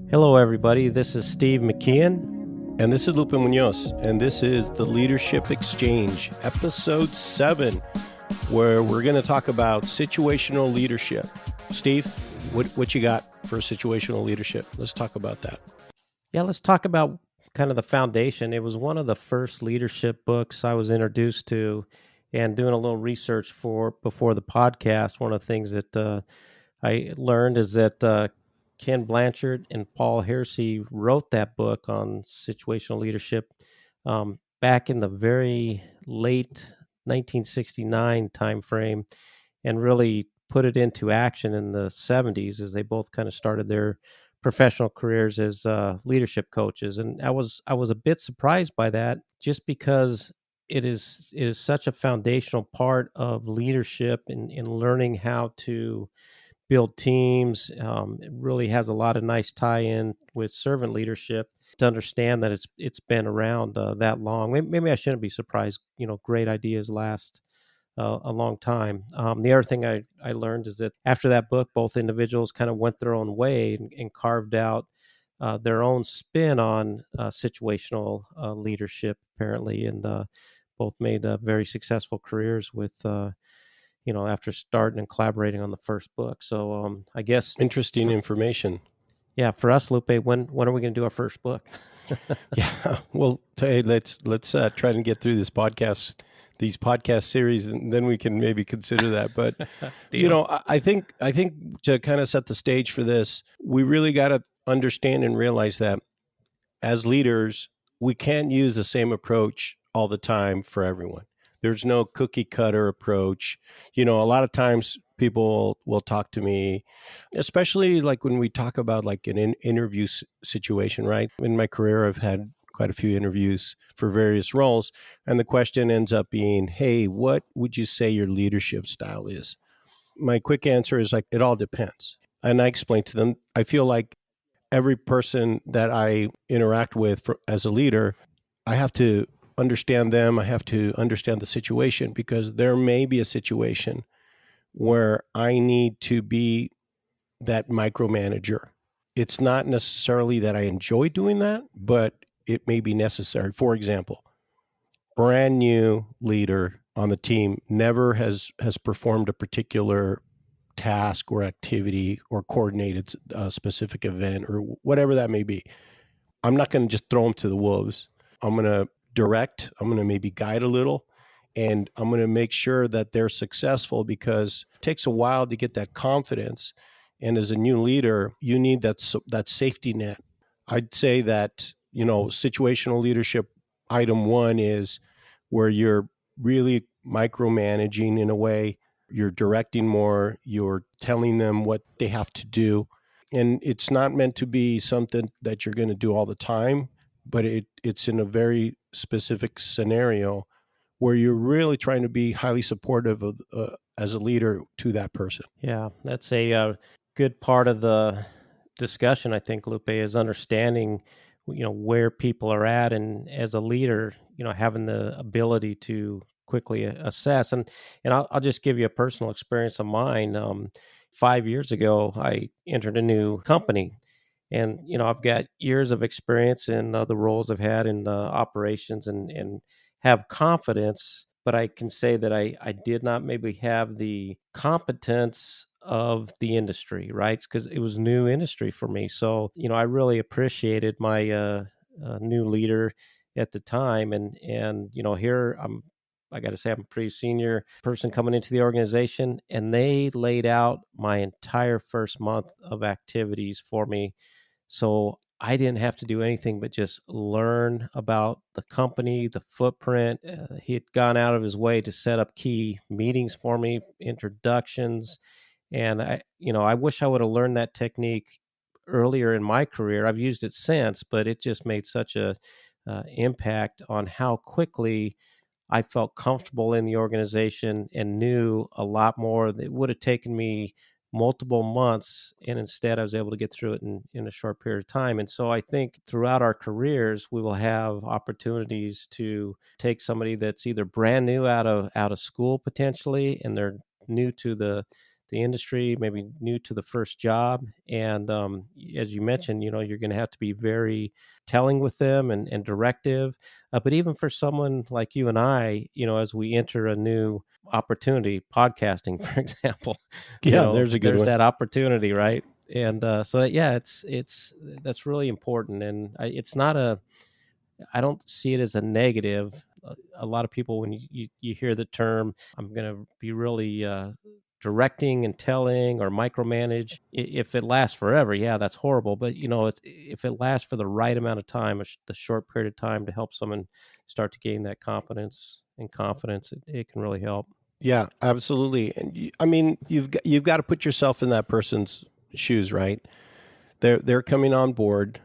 Hello, everybody. This is Steve McKeon. And this is Lupe Munoz, and this is the Leadership Exchange, episode 7, where we're going to talk about situational leadership. Steve, what you got for situational leadership? Let's talk about that. Yeah, let's talk about kind of the foundation. It was one of the first leadership books I was introduced to, and doing a little research for before the podcast. One of the things that I learned is that Ken Blanchard and Paul Hersey wrote that book on situational leadership back in the very late 1969 timeframe, and really put it into action in the 70s as they both kind of started their professional careers as leadership coaches. And I was a bit surprised by that, just because it is such a foundational part of leadership in learning how to build teams. It really has a lot of nice tie-in with servant leadership to understand that it's been around that long. Maybe I shouldn't be surprised. Great ideas last a long time. The other thing I learned is that after that book, both individuals kind of went their own way and carved out their own spin on situational leadership, apparently, and both made very successful careers with after starting and collaborating on the first book. So I guess Interesting information. yeah, for us, Lupe, when are we going to do our first book? Yeah, well, hey, let's try and get through these podcast series, and then we can maybe consider that. But Deal. I think to kind of set the stage for this, we really got to understand and realize that as leaders, we can't use the same approach all the time for everyone. There's no cookie cutter approach. A lot of times people will talk to me, especially like when we talk about like an interview situation, right? In my career, I've had quite a few interviews for various roles. And the question ends up being, hey, what would you say your leadership style is? My quick answer is like, it all depends. And I explain to them, I feel like every person that I interact with as a leader, I have to understand them. I have to understand the situation, because there may be a situation where I need to be that micromanager. It's not necessarily that I enjoy doing that, but it may be necessary. For example, brand new leader on the team never has performed a particular task or activity or coordinated a specific event or whatever that may be. I'm not going to just throw them to the wolves. I'm going to direct, I'm going to maybe guide a little, and I'm going to make sure that they're successful, because it takes a while to get that confidence. And as a new leader, you need that safety net. I'd say that, situational leadership item 1 is where you're really micromanaging in a way. You're directing more, you're telling them what they have to do. And it's not meant to be something that you're going to do all the time, but it's in a very specific scenario where you're really trying to be highly supportive of as a leader to that person. Yeah, that's a good part of the discussion, I think, Lupe, is understanding, where people are at, and as a leader, having the ability to quickly assess. And I'll just give you a personal experience of mine. 5 years ago, I entered a new company, and I've got years of experience in the roles I've had in operations, and have confidence, but I can say that I did not maybe have the competence of the industry, right? Because it was new industry for me. So, I really appreciated my new leader at the time. And here I got to say, I'm a pretty senior person coming into the organization, and they laid out my entire first month of activities for me. So I didn't have to do anything but just learn about the company, the footprint. He had gone out of his way to set up key meetings for me, introductions, and I wish I would have learned that technique earlier in my career. I've used it since, but it just made such a impact on how quickly I felt comfortable in the organization and knew a lot more. It would have taken me multiple months, and instead I was able to get through it in a short period of time. And so I think throughout our careers, we will have opportunities to take somebody that's either brand new out of school potentially, and they're new to the industry, maybe new to the first job. And as you mentioned, you're going to have to be very telling with them and directive. But even for someone like you and I, as we enter a new opportunity, podcasting, for example, Yeah, there's a good there's one. that opportunity, right? And so yeah, it's that's really important, and it's not a I don't see it as a negative. A lot of people, when you hear the term, I'm going to be really directing and telling or micromanage. If it lasts forever, yeah, that's horrible. But if it lasts for the right amount of time, the short period of time to help someone start to gain that competence and confidence, it can really help. Yeah, absolutely. And I mean, you've got to put yourself in that person's shoes, right? They're coming on board.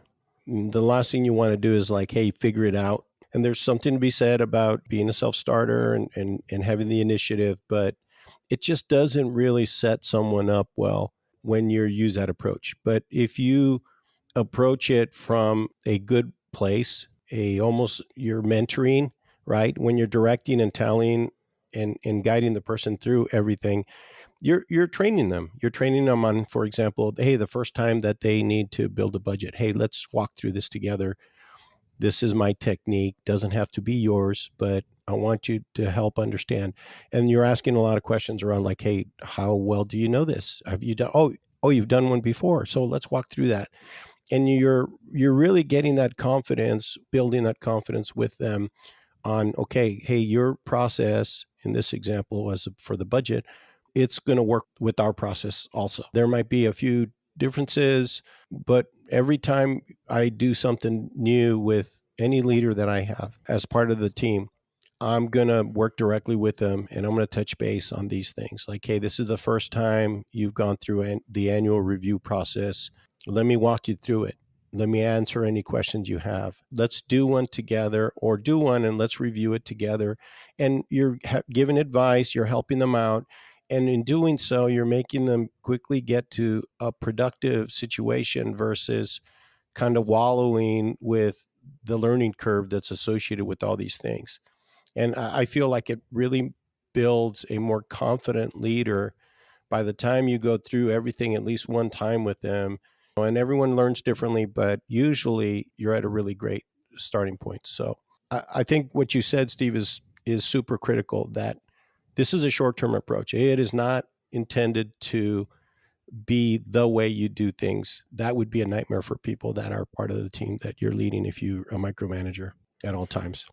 The last thing you want to do is like, hey, figure it out. And there's something to be said about being a self-starter and having the initiative, but it just doesn't really set someone up well when you use that approach. But if you approach it from a good place, a almost you're mentoring, right? When you're directing and telling and guiding the person through everything, you're training them. You're training them on, for example, hey, the first time that they need to build a budget, hey, let's walk through this together. This is my technique. Doesn't have to be yours, but I want you to help understand. And you're asking a lot of questions around like, hey, how well do you know this? Have you done you've done one before. So let's walk through that. And you're really getting that confidence, building that confidence with them on, okay, hey, your process in this example was for the budget, it's going to work with our process also. There might be a few differences, but every time I do something new with any leader that I have as part of the team, I'm going to work directly with them and I'm going to touch base on these things. Like, hey, this is the first time you've gone through the annual review process. Let me walk you through it. Let me answer any questions you have. Let's do one together or do one and let's review it together. And you're giving advice, you're helping them out. And in doing so, you're making them quickly get to a productive situation versus kind of wallowing with the learning curve that's associated with all these things. And I feel like it really builds a more confident leader by the time you go through everything at least one time with them. And everyone learns differently, but usually you're at a really great starting point. So I think what you said, Steve, is super critical, that this is a short-term approach. It is not intended to be the way you do things. That would be a nightmare for people that are part of the team that you're leading if you're a micromanager at all times.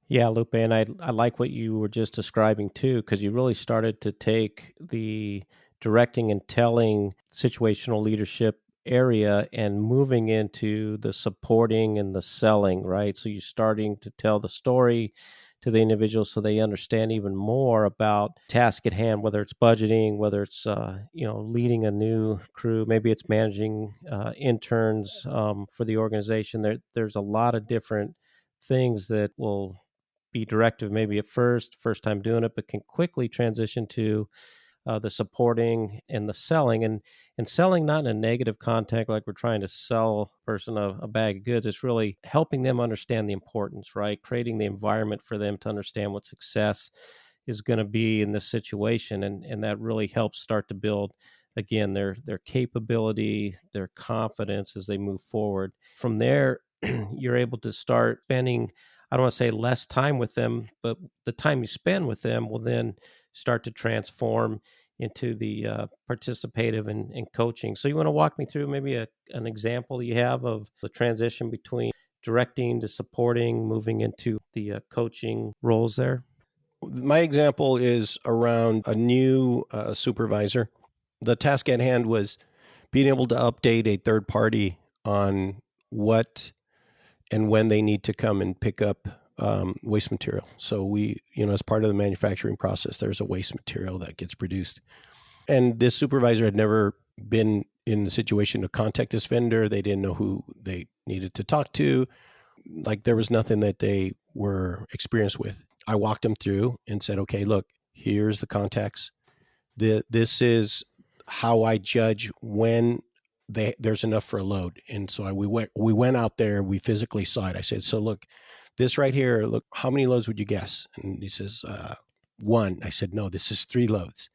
Yeah, Lupe, and I like what you were just describing too, because you really started to take the directing and telling situational leadership area and moving into the supporting and the selling, right? So you're starting to tell the story to the individual so they understand even more about task at hand, whether it's budgeting, whether it's leading a new crew, maybe it's managing interns for the organization. There's a lot of different things that will be directive maybe at first time doing it, but can quickly transition to the supporting and the selling, and selling not in a negative context like we're trying to sell a person a bag of goods. It's really helping them understand the importance, right? Creating the environment for them to understand what success is going to be in this situation, and that really helps start to build again their capability, their confidence as they move forward. From there, you're able to start spending, I don't want to say less time with them, but the time you spend with them will then start to transform into the participative and coaching. So you want to walk me through maybe an example you have of the transition between directing to supporting, moving into the coaching roles there? My example is around a new supervisor. The task at hand was being able to update a third party on what and when they need to come and pick up waste material. So as part of the manufacturing process, there's a waste material that gets produced. And this supervisor had never been in the situation to contact this vendor. They didn't know who they needed to talk to. Like there was nothing that they were experienced with. I walked them through and said, okay, look, here's the context. This is how I judge when there's enough for a load. And so we went out there, we physically saw it. I said, so look, this right here, look, how many loads would you guess? And he says, one. I said, no, this is 3 loads.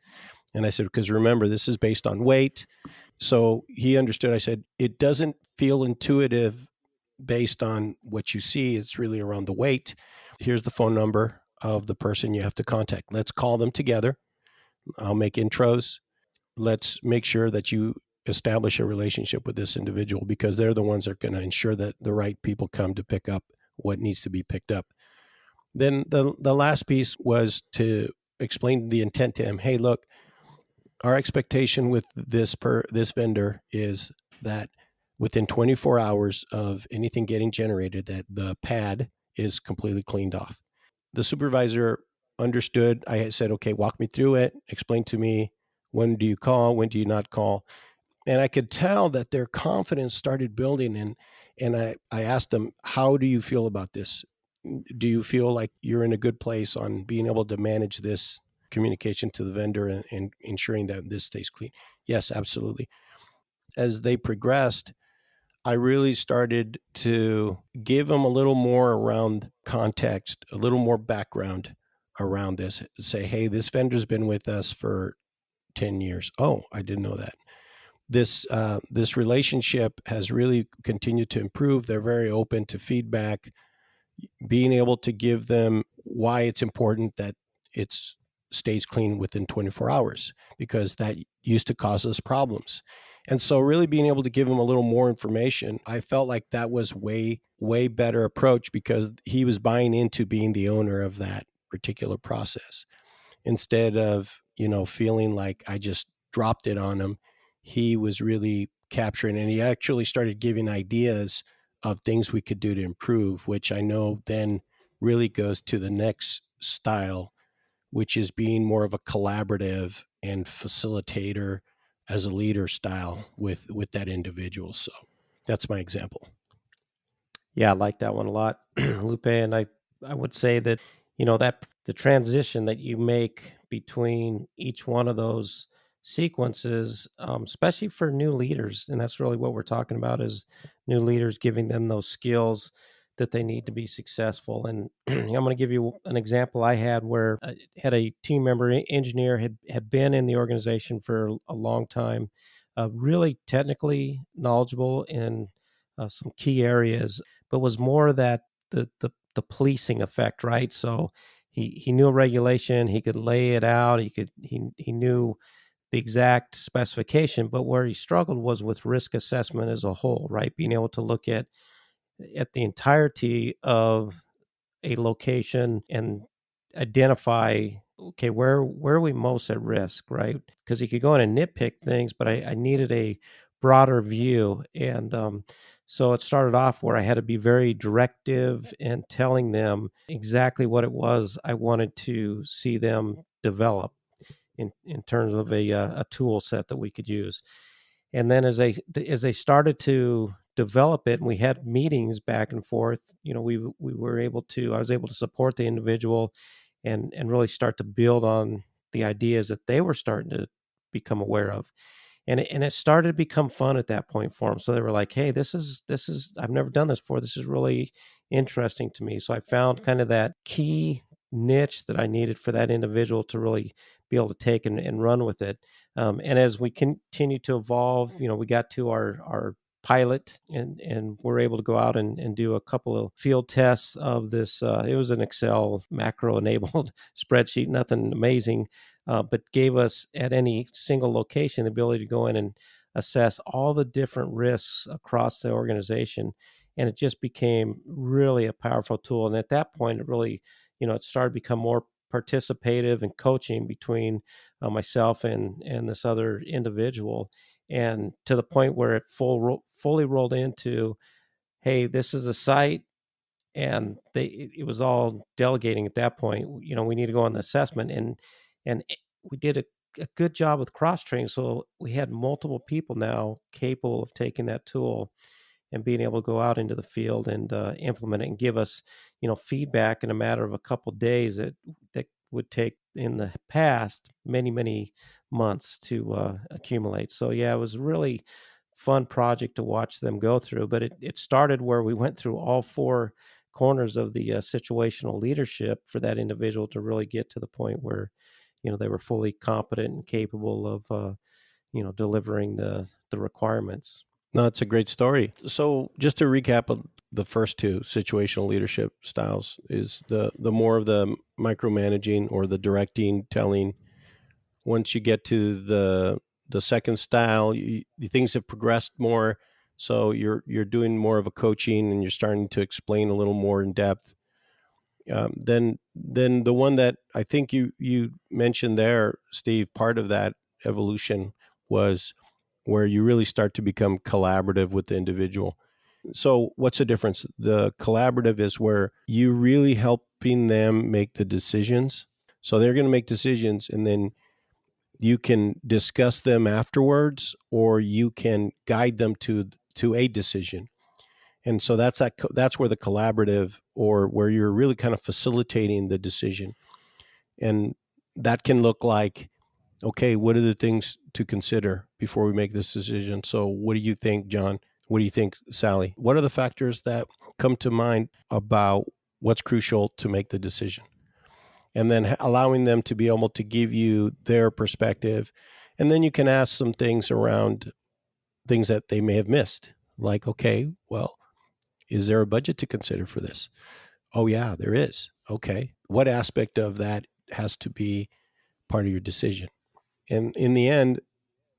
And I said, because remember, this is based on weight. So he understood. I said, it doesn't feel intuitive based on what you see. It's really around the weight. Here's the phone number of the person you have to contact. Let's call them together. I'll make intros. Let's make sure that you establish a relationship with this individual, because they're the ones that are going to ensure that the right people come to pick up what needs to be picked up. Then the last piece was to explain the intent to him. Hey, look, our expectation with this vendor is that within 24 hours of anything getting generated, that the pad is completely cleaned off. The supervisor understood. I said, okay, walk me through it. Explain to me, when do you call? When do you not call? And I could tell that their confidence started building. And I asked them, how do you feel about this? Do you feel like you're in a good place on being able to manage this communication to the vendor and ensuring that this stays clean? Yes, absolutely. As they progressed, I really started to give them a little more around context, a little more background around this. Say, hey, this vendor's been with us for 10 years. Oh, I didn't know that. This relationship has really continued to improve. They're very open to feedback, being able to give them why it's important that it stays clean within 24 hours, because that used to cause us problems. And so really being able to give him a little more information, I felt like that was way better approach, because he was buying into being the owner of that particular process, instead of, feeling like I just dropped it on him. He was really capturing, and he actually started giving ideas of things we could do to improve, which I know then really goes to the next style, which is being more of a collaborative and facilitator as a leader style with that individual. So that's my example. Yeah, I like that one a lot, Lupe. And I would say that, that the transition that you make between each one of those sequences, especially for new leaders, and that's really what we're talking about, is new leaders, giving them those skills that they need to be successful. And I'm going to give you an example I had, where I had a team member engineer had been in the organization for a long time, really technically knowledgeable in some key areas, but was more that the policing effect, right? So he knew a regulation, he could lay it out, he knew the exact specification, but where he struggled was with risk assessment as a whole, right? Being able to look at the entirety of a location and identify, okay, where are we most at risk, right? Because he could go in and nitpick things, but I needed a broader view. And so it started off where I had to be very directive and telling them exactly what it was I wanted to see them develop in terms of a tool set that we could use. And then as they started to develop it, and we had meetings back and forth, we were able to I was able to support the individual and really start to build on the ideas that they were starting to become aware of. And it started to become fun at that point for them. So they were like, hey, this is I've never done this before. This is really interesting to me. So I found kind of that key niche that I needed for that individual to really be able to take and run with it. And as we continue to evolve, we got to our pilot, and we're able to go out and do a couple of field tests of this. It was an Excel macro enabled spreadsheet, nothing amazing, but gave us at any single location the ability to go in and assess all the different risks across the organization. And it just became really a powerful tool. And at that point, it really, it started to become more participative and coaching between myself and this other individual, and to the point where it fully rolled into, hey, this is a site, and it was all delegating at that point. We need to go on the assessment, and we did a good job with cross training, so we had multiple people now capable of taking that tool and being able to go out into the field and implement it and give us, feedback in a matter of a couple of days that would take in the past many months to accumulate. So yeah, it was a really fun project to watch them go through. But it started where we went through all four corners of the situational leadership for that individual to really get to the point where, they were fully competent and capable of delivering the requirements. No, it's a great story. So just to recap the first two situational leadership styles is the more of the micromanaging or the directing, telling. Once you get to the second style, the things have progressed more. So you're doing more of a coaching and you're starting to explain a little more in depth. Then the one that I think you mentioned there, Steve, part of that evolution was where you really start to become collaborative with the individual. So what's the difference? The collaborative is where you really helping them make the decisions. So they're going to make decisions, and then you can discuss them afterwards, or you can guide them to a decision. And so that's where the collaborative, or where you're really kind of facilitating the decision. And that can look like, okay, what are the things to consider before we make this decision? So what do you think, John? What do you think, Sally? What are the factors that come to mind about what's crucial to make the decision? And then allowing them to be able to give you their perspective. And then you can ask some things around things that they may have missed. Like, okay, well, is there a budget to consider for this? Oh, yeah, there is. Okay. What aspect of that has to be part of your decision? And in the end,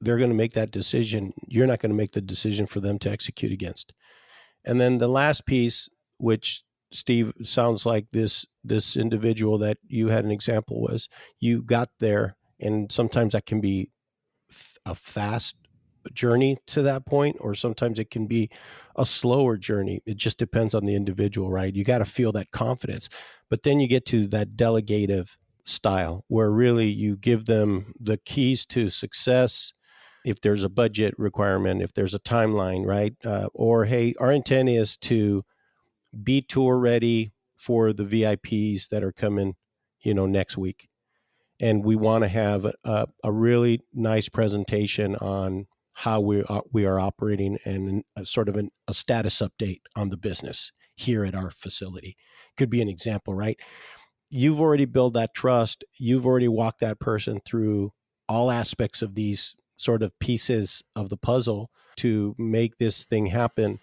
they're going to make that decision. You're not going to make the decision for them to execute against. And then the last piece, which Steve sounds like this individual that you had an example, was you got there, and sometimes that can be a fast journey to that point, or sometimes it can be a slower journey. It just depends on the individual, right? You got to feel that confidence. But then you get to that delegative style where really you give them the keys to success. If there's a budget requirement, if there's a timeline, right? Or, hey, our intent is to be tour ready for the VIPs that are coming, next week. And we want to have a really nice presentation on how we are operating, and sort of a status update on the business here at our facility. Could be an example, right? You've already built that trust. You've already walked that person through all aspects of these sort of pieces of the puzzle to make this thing happen.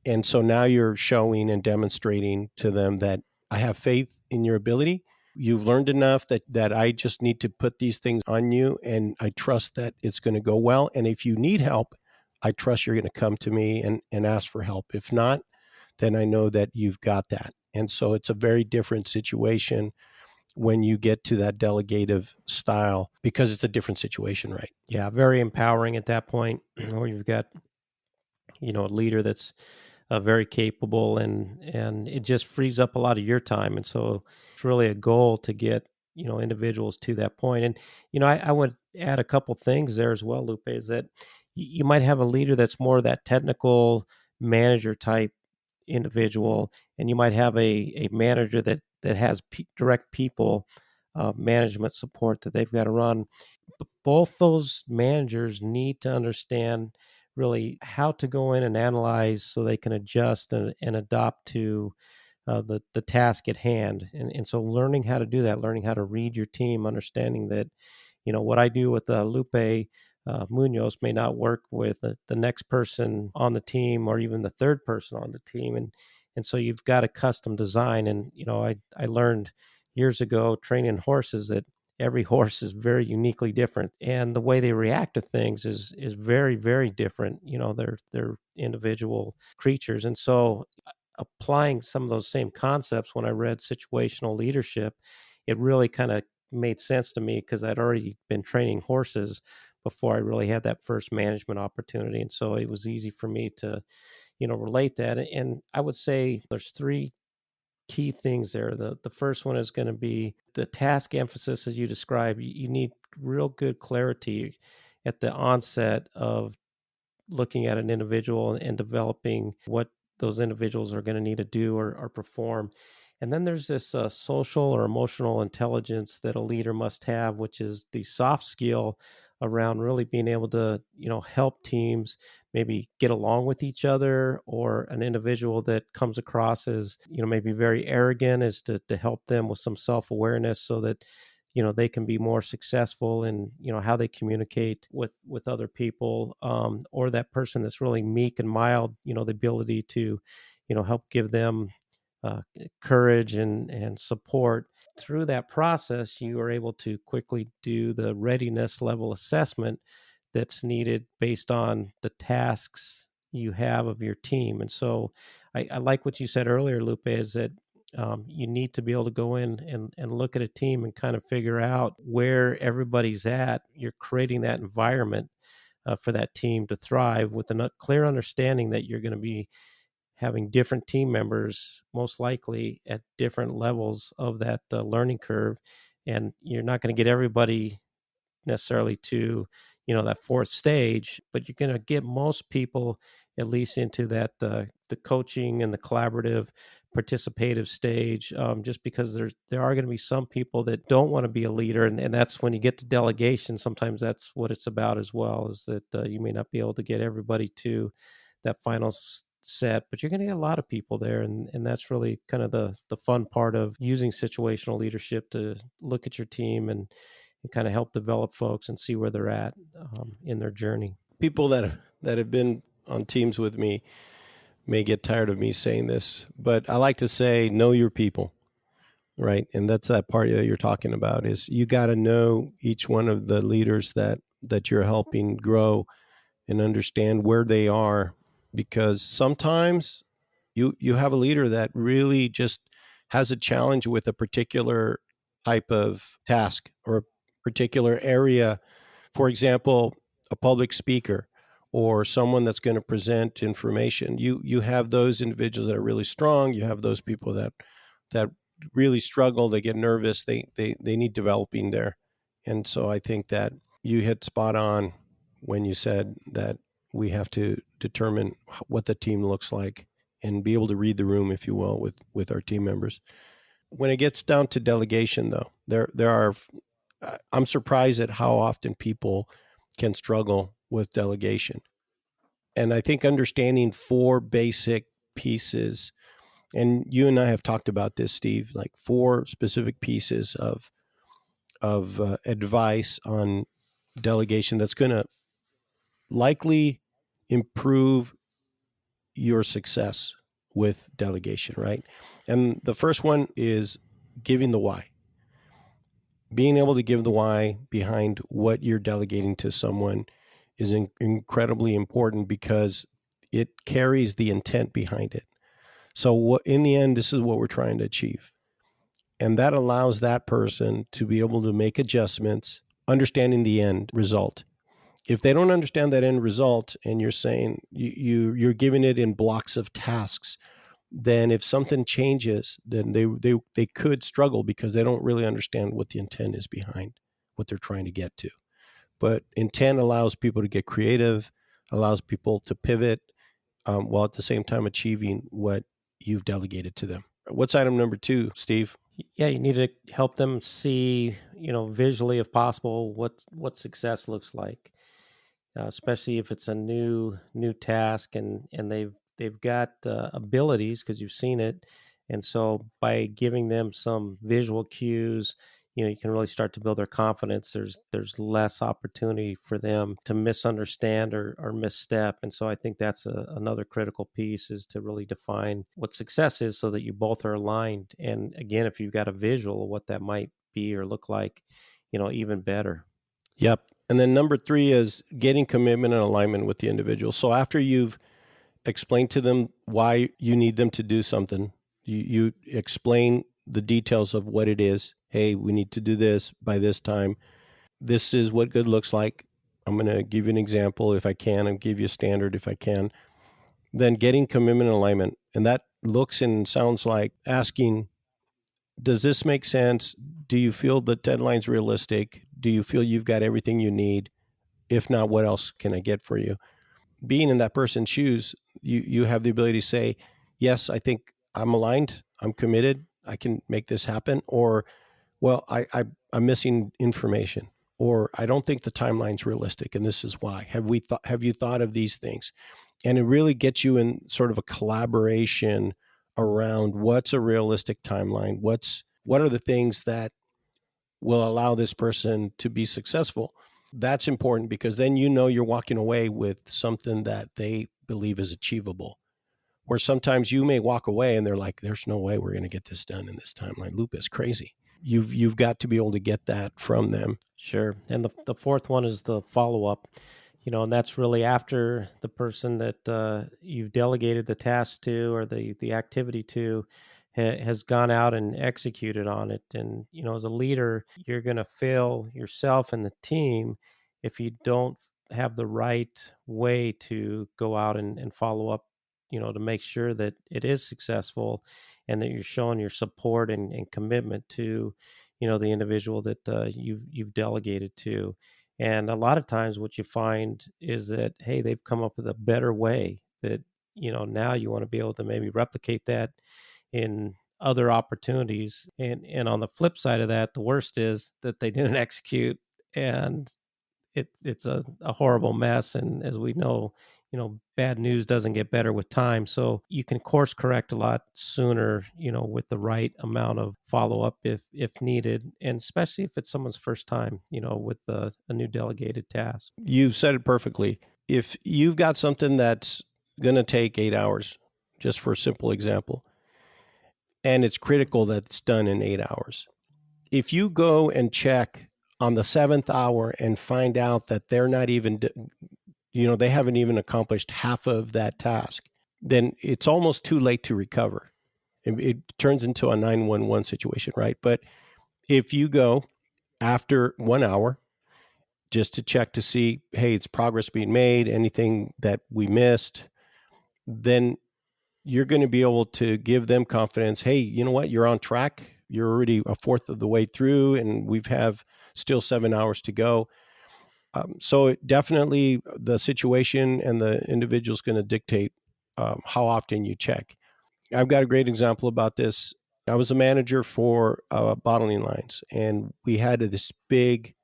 And so now you're showing and demonstrating to them that I have faith in your ability. You've learned enough that I just need to put these things on you, and I trust that it's going to go well. And if you need help, I trust you're going to come to me and ask for help. If not, then I know that you've got that. And so it's a very different situation when you get to that delegative style, because it's a different situation, right? Yeah, very empowering at that point, where you've got a leader that's very capable, and it just frees up a lot of your time. And so it's really a goal to get individuals to that point. And I would add a couple things there as well, Lupe, is that you might have a leader that's more that technical manager type individual, and you might have a manager that has direct people management support that they've got to run. But both those managers need to understand really how to go in and analyze so they can adjust and adopt to the task at hand. And so learning how to do that, learning how to read your team, understanding that what I do with Lupe Munoz may not work with the next person on the team, or even the third person on the team. And so you've got a custom design. And I learned years ago training horses that every horse is very uniquely different, and the way they react to things is very, very different. They're individual creatures. And so applying some of those same concepts, when I read Situational Leadership, it really kind of made sense to me, because I'd already been training horses before I really had that first management opportunity. And so it was easy for me to relate that. And I would say there's three key things there. The first one is going to be the task emphasis, as you described. You need real good clarity at the onset of looking at an individual and developing what those individuals are going to need to do or perform. And then there's this social or emotional intelligence that a leader must have, which is the soft skill around really being able to, help teams maybe get along with each other, or an individual that comes across as, maybe very arrogant, is to help them with some self-awareness so that, they can be more successful in how they communicate with other people, or that person that's really meek and mild, the ability to help give them uh, courage and support. Through that process, you are able to quickly do the readiness level assessment that's needed based on the tasks you have of your team. And so I like what you said earlier, Lupe, is that you need to be able to go in and look at a team and kind of figure out where everybody's at. You're creating that environment for that team to thrive with a clear understanding that you're going to be having different team members, most likely at different levels of that learning curve. And you're not going to get everybody necessarily to that fourth stage, but you're going to get most people at least into that the coaching and the collaborative participative stage, just because there are going to be some people that don't want to be a leader, and that's when you get to delegation. Sometimes that's what it's about as well, is that you may not be able to get everybody to that final set, but you're going to get a lot of people there, and that's really kind of the fun part of using situational leadership to look at your team and kind of help develop folks and see where they're at in their journey. People that have been on teams with me may get tired of me saying this, but I like to say, know your people, right? And that's that part that you're talking about, is you got to know each one of the leaders that you're helping grow and understand where they are, because sometimes you have a leader that really just has a challenge with a particular type of task or a particular area. For example, a public speaker or someone that's going to present information. You have those individuals that are really strong. You have those people that really struggle. They get nervous. They need developing there. And so I think that you hit spot on when you said that we have to determine what the team looks like and be able to read the room, if you will, with our team members. When it gets down to delegation, though, there are I'm surprised at how often people can struggle with delegation. And I think understanding four basic pieces, and you and I have talked about this, Steve, like four specific pieces of advice on delegation that's going to likely improve your success with delegation, right? And the first one is giving the why. Being able to give the why behind what you're delegating to someone is incredibly important, because it carries the intent behind it. So in the end, this is what we're trying to achieve. And that allows that person to be able to make adjustments, understanding the end result. If they don't understand that end result, and you're saying you're giving it in blocks of tasks, then if something changes, then they could struggle because they don't really understand what the intent is behind what they're trying to get to. But intent allows people to get creative, allows people to pivot, while at the same time achieving what you've delegated to them. What's item number 2, Steve? Yeah, you need to help them see, visually, if possible, what success looks like, especially if it's a new task, and they've got abilities because you've seen it. And so by giving them some visual cues, you can really start to build their confidence. There's less opportunity for them to misunderstand or misstep. And so I think that's another critical piece, is to really define what success is so that you both are aligned. And again, if you've got a visual of what that might be or look like, even better. Yep. And then number 3 is getting commitment and alignment with the individual. So after you've explained to them why you need them to do something, you explain the details of what it is. Hey, we need to do this by this time. This is what good looks like. I'm going to give you an example if I can, and give you a standard if I can. Then getting commitment and alignment. And that looks and sounds like asking, does this make sense? Do you feel the deadline's realistic? Do you feel you've got everything you need? If not, what else can I get for you? Being in that person's shoes, you have the ability to say, yes, I think I'm aligned. I'm committed. I can make this happen. Or, well, I'm missing information. Or I don't think the timeline's realistic, and this is why. Have you thought of these things? And it really gets you in sort of a collaboration around what's a realistic timeline. What are the things that will allow this person to be successful. That's important because then you're walking away with something that they believe is achievable. Where sometimes you may walk away and they're like, there's no way we're going to get this done in this timeline. Loop is crazy. You've got to be able to get that from them. Sure. And the fourth one is the follow up, and that's really after the person that you've delegated the task to or the activity to has gone out and executed on it. And, as a leader, you're going to fail yourself and the team if you don't have the right way to go out and follow up, to make sure that it is successful and that you're showing your support and commitment to the individual that you've delegated to. And a lot of times what you find is that, hey, they've come up with a better way that, now you want to be able to maybe replicate that in other opportunities. And on the flip side of that, the worst is that they didn't execute, and it's a horrible mess. And as we know, bad news doesn't get better with time. So you can course correct a lot sooner, with the right amount of follow up if needed, and especially if it's someone's first time, with a new delegated task. You said it perfectly. If you've got something that's going to take 8 hours, just for a simple example, and it's critical that it's done in 8 hours, if you go and check on the 7th hour and find out that they're not even, they haven't even accomplished half of that task, then it's almost too late to recover. It turns into a 911 situation, right? But if you go after 1 hour just to check to see, hey, it's progress being made, anything that we missed, then you're going to be able to give them confidence. Hey, you know what? You're on track. You're already a fourth of the way through, and we have still 7 hours to go. So it definitely the situation and the individual is going to dictate how often you check. I've got a great example about this. I was a manager for bottling lines, and we had this big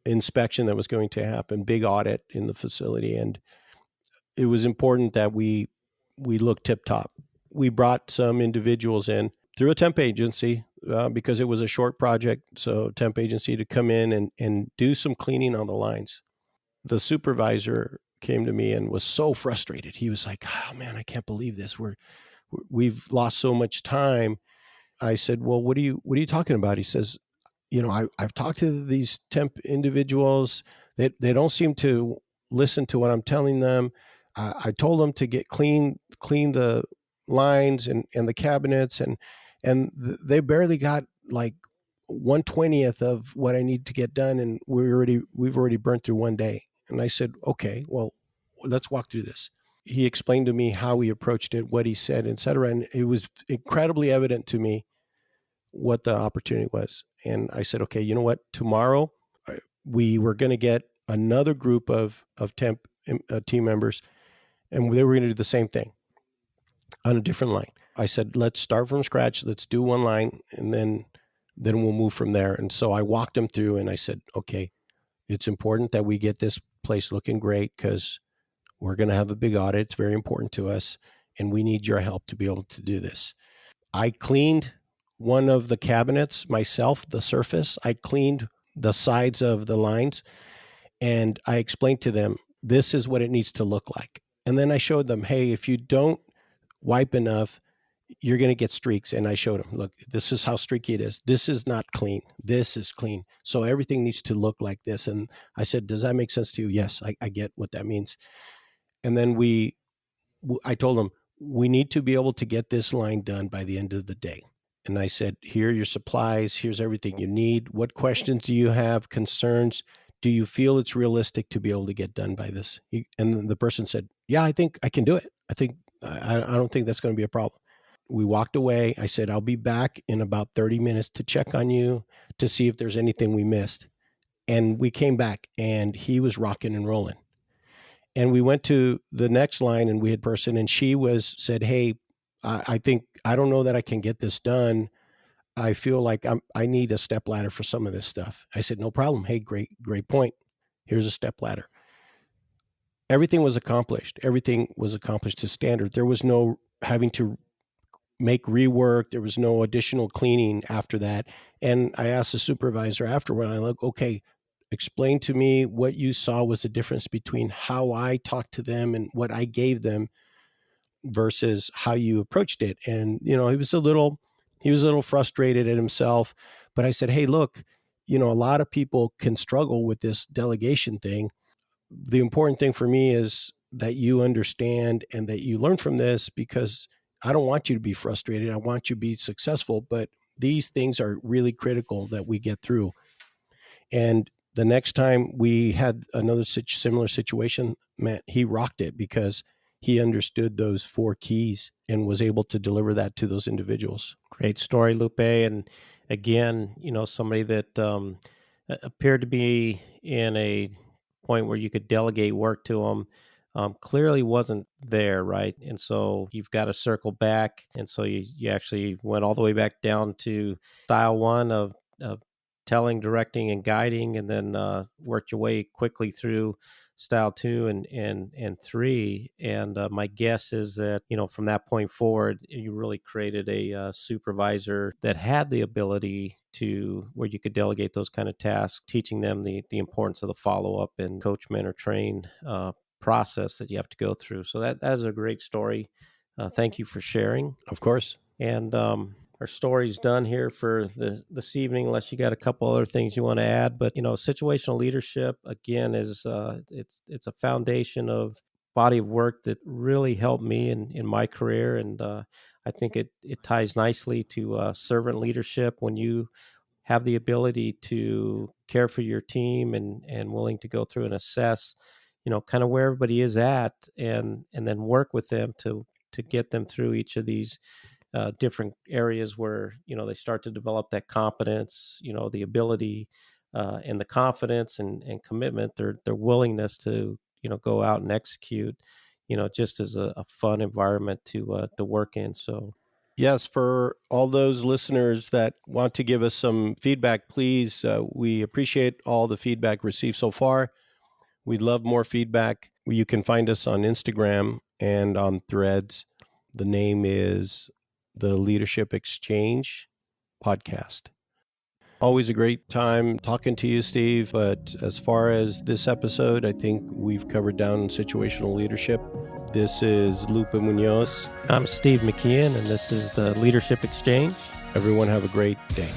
inspection that was going to happen, big audit in the facility, and it was important that we look tip top. We brought some individuals in through a temp agency because it was a short project. So temp agency to come in and do some cleaning on the lines. The supervisor came to me and was so frustrated. He was like, "Oh man, I can't believe this. We've lost so much time." I said, "Well, what are you talking about?" He says, I've talked to these temp individuals. They don't seem to listen to what I'm telling them. I told them to clean the lines and the cabinets, and they barely got like 1/20th of what I need to get done, and we've already burnt through one day. And I said, okay, well, let's walk through this. He explained to me how he approached it, what he said, et cetera, and it was incredibly evident to me what the opportunity was. And I said, okay, you know what? Tomorrow we were going to get another group of temp team members, and they were going to do the same thing on a different line. I said, let's start from scratch. Let's do one line, and then we'll move from there. And so I walked them through, and I said, okay, it's important that we get this place looking great because we're going to have a big audit. It's very important to us, and we need your help to be able to do this. I cleaned one of the cabinets myself, the surface. I cleaned the sides of the lines, and I explained to them, this is what it needs to look like. And then I showed them, hey, if you don't wipe enough, you're going to get streaks. And I showed them, look, this is how streaky it is. This is not clean. This is clean. So everything needs to look like this. And I said, does that make sense to you? Yes, I get what that means. And then I told them, we need to be able to get this line done by the end of the day. And I said, here are your supplies. Here's everything you need. What questions do you have? Concerns? Do you feel it's realistic to be able to get done by this? And the person said, yeah, I think I can do it. I don't think that's going to be a problem. We walked away. I said, I'll be back in about 30 minutes to check on you to see if there's anything we missed. And we came back and he was rocking and rolling. And we went to the next line and we had person, and she said, hey, I think, I don't know that I can get this done. I feel like I need a step ladder for some of this stuff. I said, no problem. Hey, great point. Here's a step ladder. Everything was accomplished. Everything was accomplished to standard. There was no having to make rework. There was no additional cleaning after that. And I asked the supervisor afterward, I like, okay, explain to me what you saw was the difference between how I talked to them and what I gave them versus how you approached it. And, he was a little frustrated at himself, but I said, hey, look, a lot of people can struggle with this delegation thing. The important thing for me is that you understand and that you learn from this, because I don't want you to be frustrated. I want you to be successful, but these things are really critical that we get through. And the next time we had another similar situation, man, he rocked it because he understood those 4 keys and was able to deliver that to those individuals. Great story, Lupe. And again, somebody that appeared to be in a point where you could delegate work to them, clearly wasn't there, right? And so you've got to circle back. And so you actually went all the way back down to style one of telling, directing, and guiding, and then worked your way quickly through style 2 and 3. And my guess is that, from that point forward, you really created a supervisor that had the ability to where you could delegate those kind of tasks, teaching them the importance of the follow-up and coach, mentor, train process that you have to go through. So that is a great story. Thank you for sharing. Of course. And our story's done here for this evening, unless you got a couple other things you want to add. But situational leadership, again, is it's a foundation of body of work that really helped me in my career, and I think it ties nicely to servant leadership. When you have the ability to care for your team and willing to go through and assess, kind of where everybody is at, and then work with them to get them through each of these different areas where they start to develop that competence, the ability and the confidence and commitment, their willingness to go out and execute, just as a fun environment to work in. So yes, for all those listeners that want to give us some feedback, please, we appreciate all the feedback received so far. We'd love more feedback. You can find us on Instagram and on Threads. The name is the Leadership Exchange Podcast. Always a great time talking to you, Steve. But as far as this episode, I think we've covered down situational leadership. This is Lupe Munoz. I'm Steve McKeon, and this is the Leadership Exchange. Everyone have a great day.